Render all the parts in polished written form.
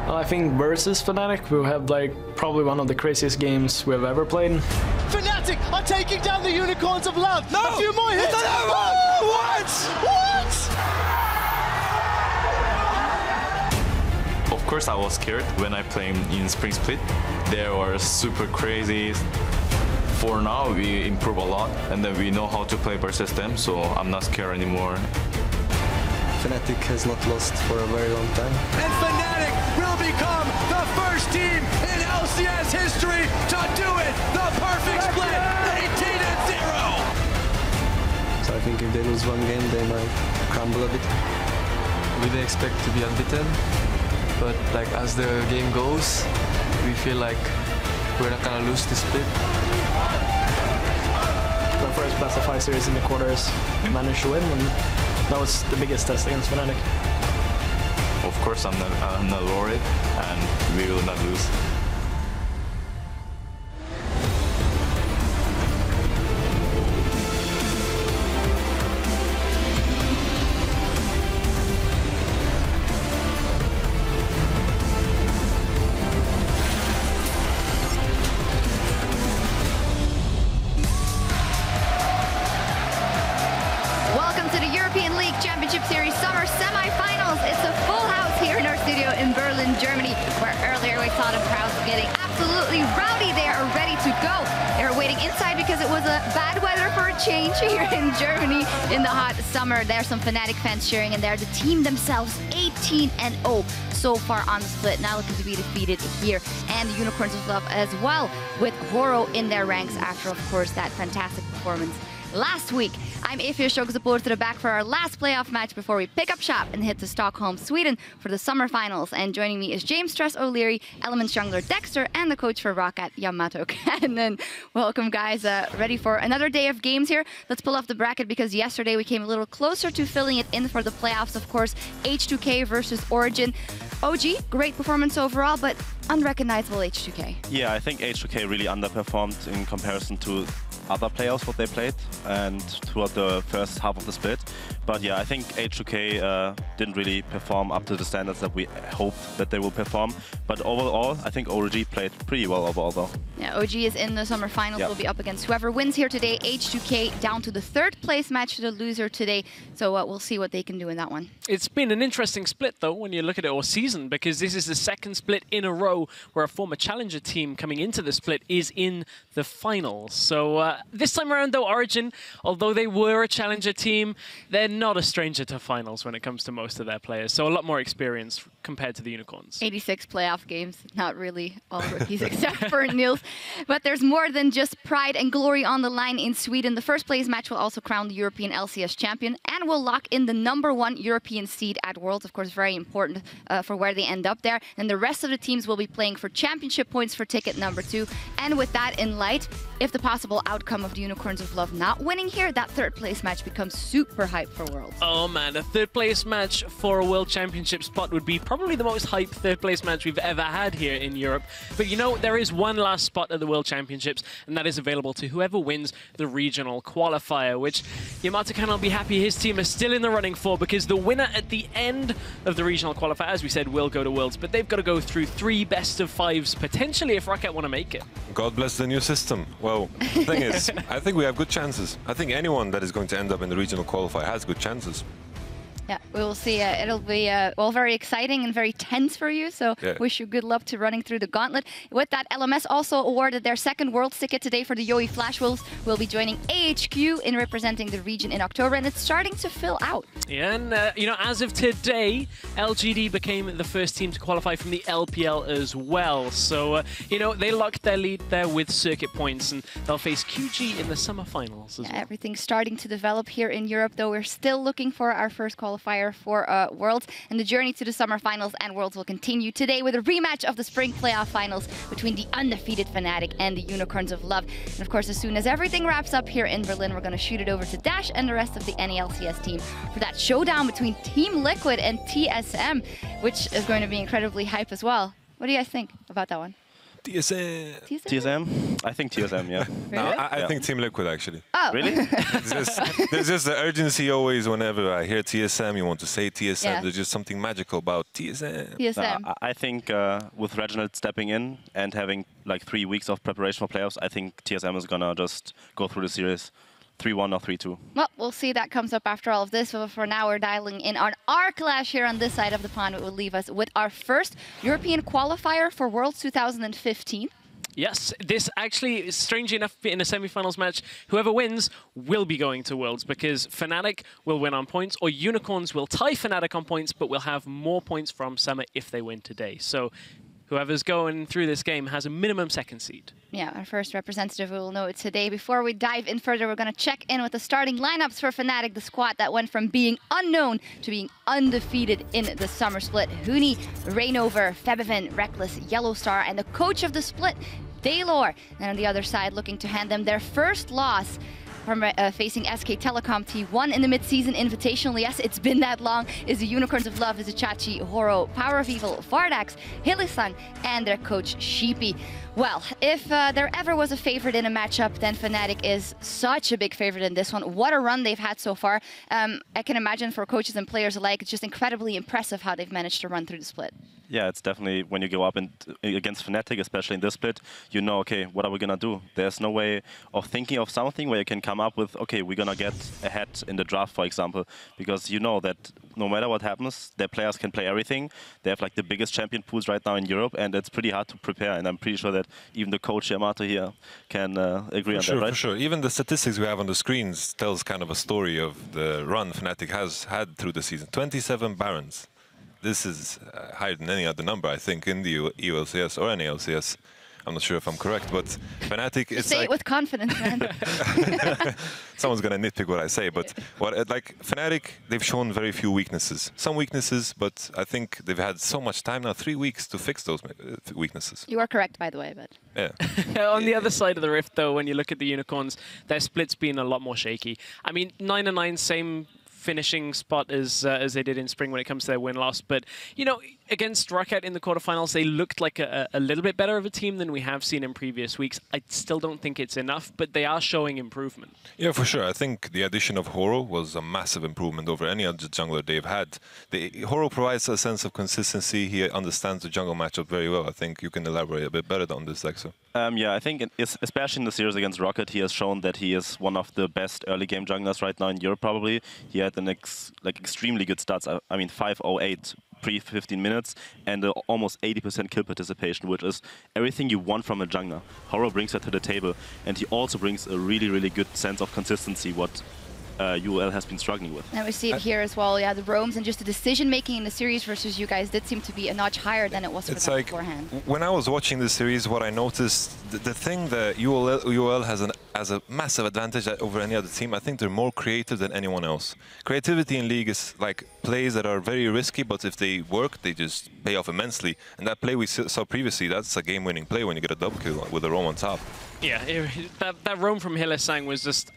Well, I think versus Fnatic, we'll have like probably one of the craziest games we've ever played. Fnatic are taking down the Unicorns of Love. No! A few more hits. What? Of course I was scared when I played in Spring Split. They were super crazy. For now we improve a lot and then we know how to play versus them, so I'm not scared anymore. Fnatic has not lost for a very long time. And Fnatic will become the first team in LCS history to do it! The perfect split, 18-0! So I think if they lose one game, they might crumble a bit. We didn't expect to be unbeaten, but like as the game goes, we feel like we're not gonna lose this split. The first best of 5 series in the quarters, we managed to win, and that was the biggest test against Fnatic. Of course I'm not worried and we will not lose. Welcome to the European League Championship Series Summer Semi-Finals. It's a full house here in our studio in Berlin, Germany, where earlier we saw the crowds getting absolutely rowdy. They are ready to go. They were waiting inside because it was a bad weather for a change here in Germany in the hot summer. There's some Fnatic fans cheering in there. The team themselves 18-0 so far on the split, now looking to be defeated here. And the Unicorns of Love as well, with Horo in their ranks after, of course, that fantastic performance last week. I'm Ifir Shogazapur to the back for our last playoff match before we pick up shop and head to Stockholm, Sweden for the summer finals. And joining me is James Stress O'Leary, Elements jungler Dexter, and the coach for Roccat, Yamato Cannon. Welcome, guys. Ready for another day of games here? Let's pull off the bracket because yesterday we came a little closer to filling it in for the playoffs. Of course, H2K versus Origin. OG, great performance overall, but unrecognizable H2K. Yeah, I think H2K really underperformed in comparison to other players what they played and throughout the first half of the split. But yeah, I think H2K didn't really perform up to the standards that we hoped that they will perform. But overall, I think OG played pretty well overall though. Yeah, OG is in the summer finals. Will be up against whoever wins here today. H2K down to the third place match to the loser today. So we'll see what they can do in that one. It's been an interesting split though when you look at it all season, because this is the second split in a row where a former challenger team coming into the split is in the finals. So this time around though, Origin, although they were a challenger team, they're not a stranger to finals when it comes to most of their players. So a lot more experience compared to the Unicorns. 86 playoff games, not really all rookies except for Nils. But there's more than just pride and glory on the line in Sweden. The first place match will also crown the European LCS champion and will lock in the #1 European seed at Worlds. Of course, very important for where they end up there. And the rest of the teams will be playing for championship points for ticket #2. And with that in light, if the possible outcome of the Unicorns of Love not winning here, that third place match becomes super hype for Worlds. Oh man, a third place match for a World Championship spot would be probably the most hype third place match we've ever had here in Europe. But you know, there is one last spot at the World Championships, and that is available to whoever wins the regional qualifier, which Yamato cannot be happy his team is still in the running for, because the winner at the end of the regional qualifier, as we said, will go to Worlds, but they've got to go through 3 best-of-5s, potentially, if Roccat want to make it. God bless the new system. Well, the thing is, I think we have good chances. I think anyone that is going to end up in the regional qualifier has good chances. Yeah, we will see. It'll be well, very exciting and very tense for you. So wish you good luck to running through the gauntlet. With that, LMS also awarded their second Worlds ticket today for the Yoi Flash Wolves. Will be joining AHQ in representing the region in October, and it's starting to fill out. Yeah, and you know, as of today, LGD became the first team to qualify from the LPL as well. So you know, they locked their lead there with circuit points, and they'll face QG in the summer finals as well. Everything's starting to develop here in Europe, though we're still looking for our first qualifier for Worlds, and the journey to the summer finals and Worlds will continue today with a rematch of the spring playoff finals between the undefeated Fnatic and the Unicorns of Love. And of course, as soon as everything wraps up here in Berlin, we're going to shoot it over to Dash and the rest of the NELCS team for that showdown between Team Liquid and TSM, which is going to be incredibly hype as well. What do you guys think about that one? TSM. TSM? I think TSM, yeah. No, I think Team Liquid, actually. Oh. Really? There's just the urgency always whenever I hear TSM, you want to say TSM. Yeah. There's just something magical about TSM. TSM. I think with Reginald stepping in and having like 3 weeks of preparation for playoffs, I think TSM is gonna just go through the series 3-1 or 3-2. Well, we'll see. That comes up after all of this. But for now, we're dialing in on our clash here on this side of the pond. It will leave us with our first European qualifier for Worlds 2015. Yes, this actually, strangely enough, in a semi-finals match, whoever wins will be going to Worlds because Fnatic will win on points, or Unicorns will tie Fnatic on points, but will have more points from Summer if they win today. So whoever's going through this game has a minimum second seed. Yeah, our first representative, we will know it today. Before we dive in further, we're going to check in with the starting lineups for Fnatic, the squad that went from being unknown to being undefeated in the summer split. Huni, Rainover, Febiven, Reckless, Yellowstar, and the coach of the split, Daylor. And on the other side, looking to hand them their first loss from facing SK Telecom T1 in the mid-season invitational. Yes, it's been that long. Is the Unicorns of Love, is Chachi, Horo, Power of Evil, Vardax, Hylissang, and their coach Sheepy. Well, if there ever was a favorite in a matchup, then Fnatic is such a big favorite in this one. What a run they've had so far. I can imagine for coaches and players alike, it's just incredibly impressive how they've managed to run through the split. Yeah, it's definitely when you go up against Fnatic, especially in this split, you know, okay, what are we going to do? There's no way of thinking of something where you can come up with, okay, we're going to get ahead in the draft, for example, because you know that no matter what happens, their players can play everything. They have like the biggest champion pools right now in Europe, and it's pretty hard to prepare. And I'm pretty sure that even the coach Yamato here can agree on that, right? For sure. Even the statistics we have on the screens tells kind of a story of the run Fnatic has had through the season. 27 Barons. This is higher than any other number, I think, in the EULCS or any LCS. I'm not sure if I'm correct, but Fnatic is say like... it with confidence, man. Someone's going to nitpick what I say, but like Fnatic, they've shown very few weaknesses. Some weaknesses, but I think they've had so much time now, 3 weeks, to fix those weaknesses. You are correct, by the way, but... Yeah. On the other side of the rift, though, when you look at the Unicorns, their split's been a lot more shaky. I mean, 9-9, same finishing spot as they did in spring when it comes to their win-loss. But, you know, against Rocket in the quarterfinals, they looked like a little bit better of a team than we have seen in previous weeks. I still don't think it's enough, but they are showing improvement. Yeah, for sure. I think the addition of Horo was a massive improvement over any other jungler they've had. Horo provides a sense of consistency. He understands the jungle matchup very well. I think you can elaborate a bit better on this, Lexo. Yeah, I think especially in the series against Rocket, he has shown that he is one of the best early game junglers right now in Europe, probably. He had an extremely good stats. I mean, 508 pre-15 minutes and almost 80% kill participation, which is everything you want from a jungler. Horo brings that to the table, and he also brings a really, really good sense of consistency, what UL has been struggling with. And we see it here as well, yeah, the roams and just the decision-making in the series versus you guys did seem to be a notch higher than it was for them beforehand. When I was watching this series, what I noticed, the thing that UL has a massive advantage over any other team, I think they're more creative than anyone else. Creativity in League is like plays that are very risky, but if they work, they just pay off immensely. And that play we saw previously, that's a game-winning play when you get a double kill with a roam on top. Yeah, that roam from Hylissang was just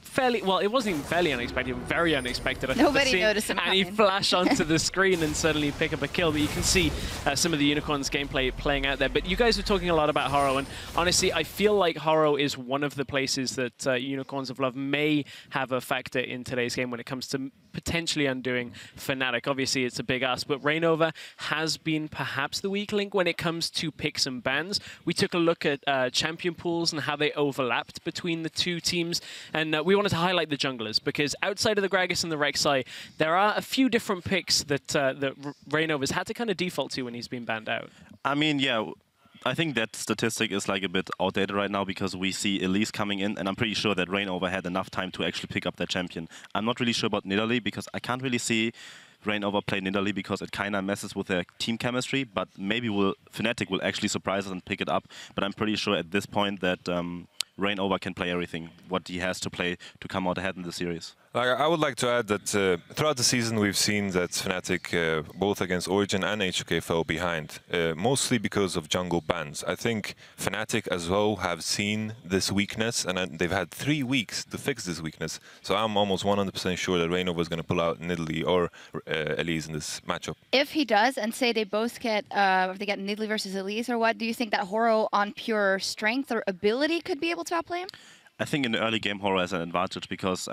fairly, well, it wasn't even fairly unexpected, very unexpected. Nobody noticed him. And he flashed onto the screen and suddenly pick up a kill. But you can see some of the Unicorns gameplay playing out there. But you guys were talking a lot about Horo, and honestly, I feel like Horo is one of the places that Unicorns of Love may have a factor in today's game when it comes to potentially undoing Fnatic. Obviously, it's a big ask, but Rainover has been perhaps the weak link when it comes to picks and bans. We took a look at champion pools and how they overlapped between the two teams, and we wanted to highlight the junglers because outside of the Gragas and the Rek'Sai, there are a few different picks that Rainover's had to kind of default to when he's been banned out. I mean, yeah, I think that statistic is like a bit outdated right now because we see Elise coming in, and I'm pretty sure that Rainover had enough time to actually pick up that champion. I'm not really sure about Nidalee because I can't really see Rainover play Nidalee because it kind of messes with their team chemistry, but maybe Fnatic will actually surprise us and pick it up. But I'm pretty sure at this point that Rainover can play everything, what he has to play to come out ahead in the series. I would like to add that throughout the season we've seen that Fnatic, both against Origin and HOK, fell behind, mostly because of jungle bans. I think Fnatic as well have seen this weakness, and they've had 3 weeks to fix this weakness. So I'm almost 100% sure that Reignover is going to pull out Nidalee or Elise in this matchup. If he does, and say they both get, if they get Nidalee versus Elise or what, do you think that Horo on pure strength or ability could be able to outplay him? I think in the early game, Horo has an advantage because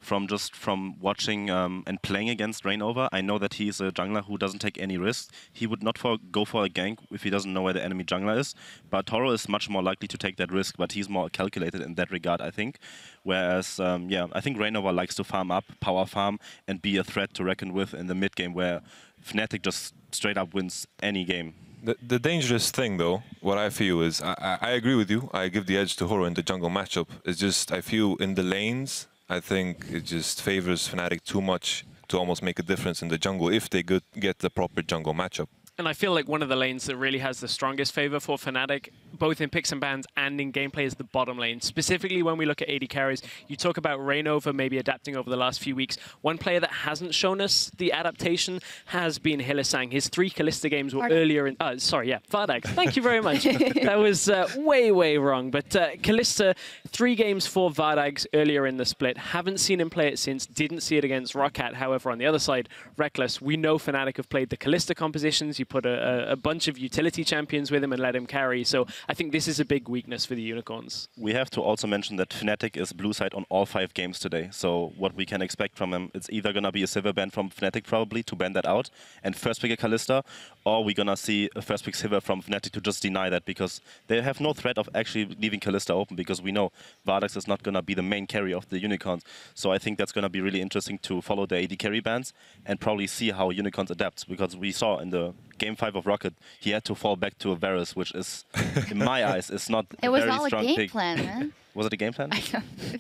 from watching and playing against Reignover, I know that he's a jungler who doesn't take any risks. He would not go for a gank if he doesn't know where the enemy jungler is. But Horo is much more likely to take that risk, but he's more calculated in that regard, I think. Whereas, yeah, I think Reignover likes to farm up, power farm, and be a threat to reckon with in the mid game, where Fnatic just straight up wins any game. The dangerous thing, though, what I feel is, I agree with you. I give the edge to Horo in the jungle matchup. It's just, I feel in the lanes, I think it just favors Fnatic too much to almost make a difference in the jungle if they get the proper jungle matchup. And I feel like one of the lanes that really has the strongest favor for Fnatic, both in picks and bans and in gameplay, is the bottom lane. Specifically, when we look at AD carries, you talk about Reignover maybe adapting over the last few weeks. One player that hasn't shown us the adaptation has been Hylissang. His 3 Kalista games were earlier in... sorry, yeah, VODS. Thank you very much. That was way wrong. But Kalista, 3 games for VODS earlier in the split. Haven't seen him play it since. Didn't see it against Roccat. However, on the other side, Reckless, we know Fnatic have played the Kalista compositions. You put a bunch of utility champions with him and let him carry. So I think this is a big weakness for the Unicorns. We have to also mention that Fnatic is blue side on all 5 games today. So what we can expect from him, it's either going to be a silver ban from Fnatic probably to ban that out and first pick a Kalista, or we're going to see a first pick silver from Fnatic to just deny that, because they have no threat of actually leaving Kalista open, because we know VODS is not going to be the main carry of the Unicorns. So I think that's going to be really interesting to follow the AD carry bans and probably see how Unicorns adapts, because we saw in the Game 5 of Rocket, he had to fall back to a Varus, which is, in my eyes, is not a very strong pick. It was all a game plan, man. Was it a game plan?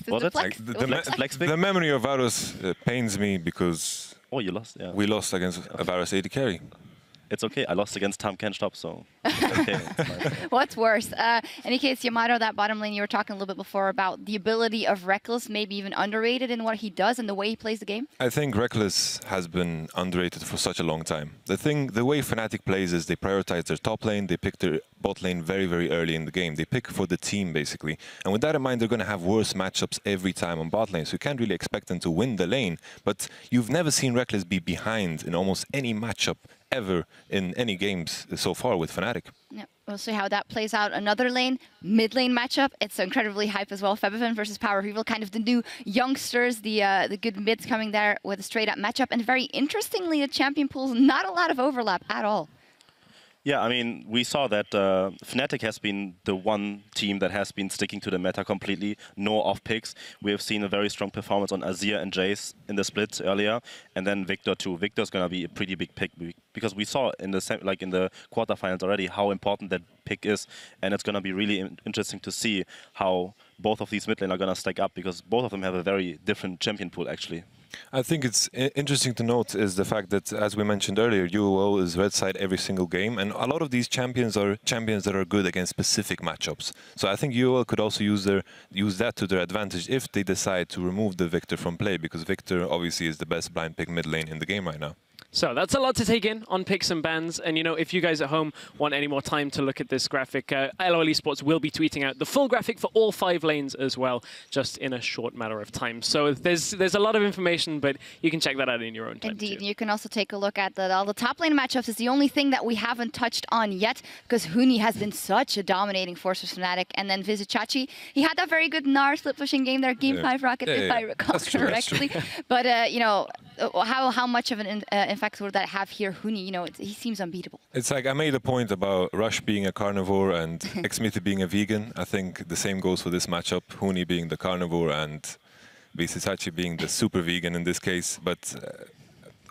Was it? Like the memory of Varus pains me because you lost. Yeah, we lost against a Varus AD carry. It's okay. I lost against Tam Can't Stop, so it's okay. What's worse? Any case, Yamato, that bottom lane, you were talking a little bit before about the ability of Reckless, maybe even underrated in what he does and the way he plays the game? I think Reckless has been underrated for such a long time. The way Fnatic plays is they prioritize their top lane, they pick their bot lane very early in the game. They pick for the team, basically. And with that in mind, they're going to have worse matchups every time on bot lane, so you can't really expect them to win the lane. But you've never seen Reckless be behind in almost any matchup ever in any games so far with Fnatic. Yeah, we'll see how that plays out. Another lane, mid lane matchup. It's incredibly hype as well. Febiven versus Power Reveal, kind of the new youngsters, the good mids coming there with a straight up matchup. And very interestingly, the champion pools, not a lot of overlap at all. Yeah, I mean, we saw that Fnatic has been the one team that has been sticking to the meta completely, no off picks. We have seen a very strong performance on Azir and Jace in the splits earlier, and then Victor too. Victor's gonna be a pretty big pick because we saw in the quarterfinals already how important that pick is, and it's gonna be really interesting to see how both of these mid lane are gonna stack up, because both of them have a very different champion pool actually. I think it's interesting to note is the fact that, as we mentioned earlier, UOL is red side every single game, and a lot of these champions are champions that are good against specific matchups. So I think UOL could also use that to their advantage if they decide to remove the Victor from play, because Victor obviously is the best blind pick mid lane in the game right now. So that's a lot to take in on picks and bans. And, you know, if you guys at home want any more time to look at this graphic, LOL Esports will be tweeting out the full graphic for all 5 lanes as well, just in a short matter of time. So there's a lot of information, but you can check that out in your own time. Indeed. Too. You can also take a look at all the top lane matchups. It's the only thing that we haven't touched on yet, because Huni has been such a dominating force for Fnatic. And then Vizicachi, he had that very good Gnar split pushing game there, Game 5 Rocket, if I recall correctly. But, you know, how much of an effect would that have here? Huni, you know, he seems unbeatable. It's like I made a point about Rush being a carnivore and Xmithie being a vegan. I think the same goes for this matchup. Huni being the carnivore and Vizicachi being the super vegan in this case. But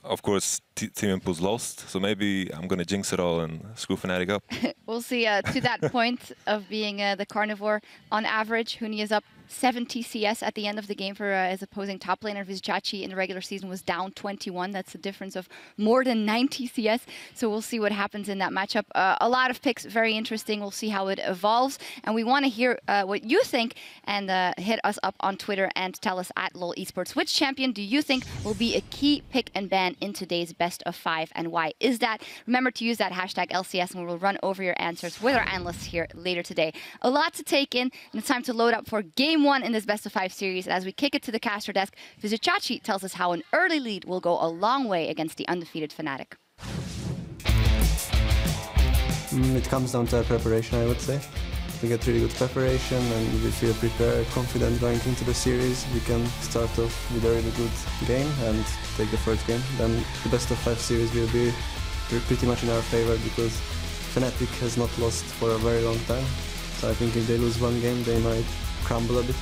of course, Team Impulse lost, so maybe I'm going to jinx it all and screw Fnatic up. We'll see. To that point of being the carnivore, on average, Huni is up 70 CS at the end of the game for his opposing top laner. Vizicachi in the regular season was down 21. That's a difference of more than 90 CS. So we'll see what happens in that matchup. A lot of picks, very interesting. We'll see how it evolves. And we want to hear what you think, and hit us up on Twitter and tell us at LOL Esports. Which champion do you think will be a key pick and ban in today's best of 5, and why is that? Remember to use that hashtag LCS, and we will run over your answers with our analysts here later today. A lot to take in, and it's time to load up for Game 1 in this best of 5 series. As we kick it to the caster desk, Vizicachi tells us how an early lead will go a long way against the undefeated Fnatic. It comes down to preparation, I would say. We get really good preparation and we feel prepared, confident going into the series. We can start off with a really good game and take the first game. Then the best of 5 series will be pretty much in our favor because Fnatic has not lost for a very long time. So I think if they lose one game, they might crumble a bit.